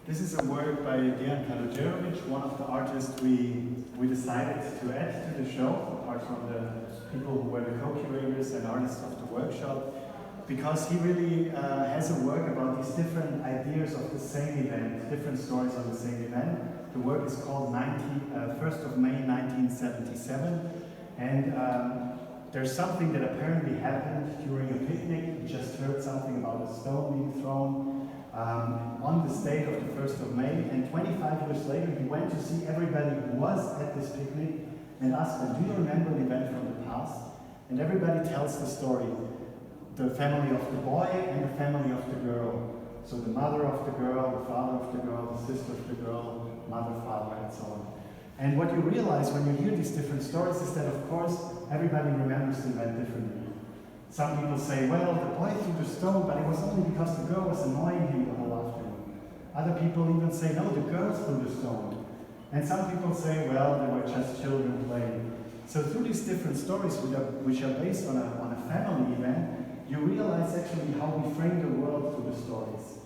This is a work by Dejan Kaludjerovic, one of the artists we decided to add to the show, apart from the people who were the co-curators and artists of the workshop, because he really has a work about these different ideas of the same event, different stories on the same event. The work is called 1st of May 1977, and there's something that apparently happened during a picnic. We just heard something about a stone being thrown on this date of the 1st of May, and 25 years later he went to see everybody who was at this picnic and asked them, do you remember an event from the past? And everybody tells the story. The family of the boy and the family of the girl. So the mother of the girl, the father of the girl, the sister of the girl, mother, father, and so on. And what you realize when you hear these different stories is that, of course, everybody remembers the event differently. Some people say, well, the boy threw the stone, but it was only because the girl was annoying him the whole afternoon. Other people even say, no, the girl threw the stone. And some people say, well, they were just children playing. So through these different stories, which are based on a family event, you realize actually how we frame the world through the stories.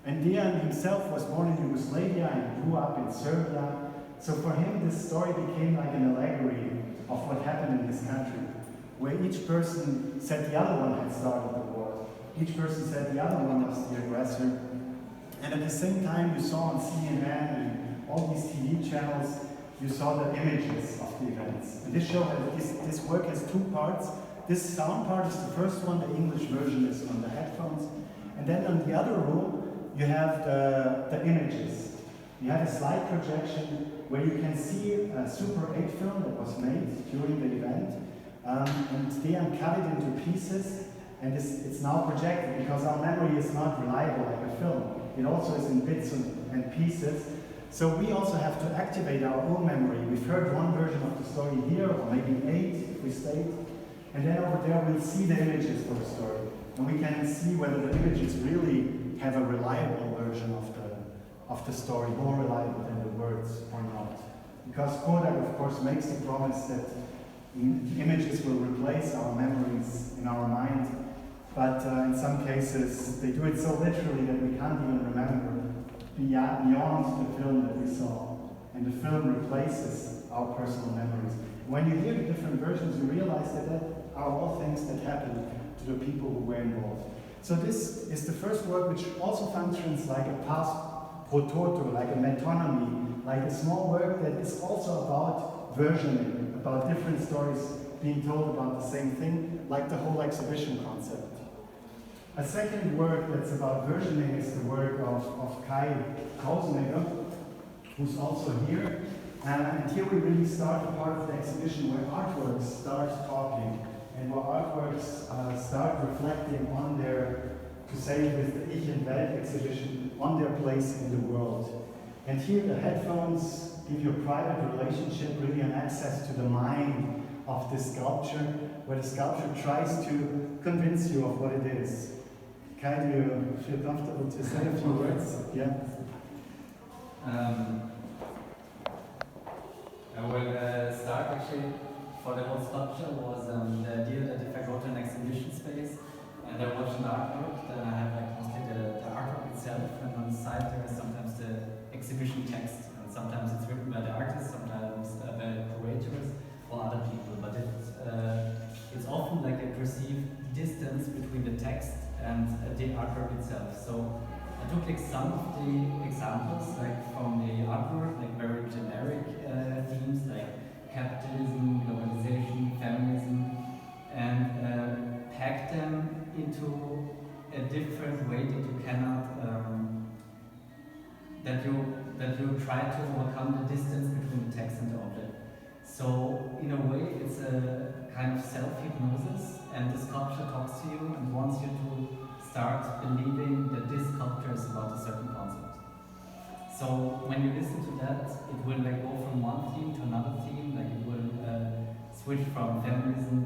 And Dejan himself was born in Yugoslavia and grew up in Serbia. So for him, this story became like an allegory of what happened in his country, where each person said the other one had started the war. Each person said the other one was the aggressor. And at the same time, you saw on CNN and all these TV channels, you saw the images of the events. And this show this work has two parts. This sound part is the first one, the English version is on the headphones. And then on the other room, you have the images. You have a slide projection where you can see a Super 8 film that was made during the event. And Dejan cut it into pieces, and it's now projected because our memory is not reliable like a film. It also is in bits and pieces. So we also have to activate our own memory. We've heard one version of the story here, or maybe 8 if we stayed. And then over there we'll see the images for the story. And we can see whether the images really have a reliable version of the story, more reliable than the words or not. Because Kodak, of course, makes the promise that images will replace our memories in our mind. But in some cases, they do it so literally that we can't even remember beyond the film that we saw. And the film replaces our personal memories. When you hear the different versions, you realize that are all things that happened to the people who were involved. So this is the first work which also functions like a pass pro toto, like a metonymy, like a small work that is also about versioning, about different stories being told about the same thing, like the whole exhibition concept. A second work that's about versioning is the work of Kai Trausenegger, who's also here. And here we really start a part of the exhibition where artworks start talking and where artworks start reflecting on their, to say it with the Ich and Welt exhibition, on their place in the world. And here the headphones give you a private relationship, really an access to the mind of this sculpture, where the sculpture tries to convince you of what it is. Kai, do you feel comfortable to say a few words? Yeah. I will start actually for the whole sculpture was the idea that if I go to an exhibition space and I watch an artwork, then I have like mostly the artwork itself, and on the side there is sometimes the exhibition text, and sometimes it's written by the artist, sometimes by the curators or other people, but it's often like a perceived distance between the text and the artwork itself. So I took like some of the examples like from the artwork, like very generic themes like capitalism, globalization, feminism, and packed them into a different way that you cannot, that you try to overcome the distance between the text and the object. So in a way, it's a kind of self-hypnosis, and the sculpture talks to you and wants you to start believing that this sculpture is about a certain concept. So when you listen to that, it will like go from one theme to another theme, like it will switch from feminism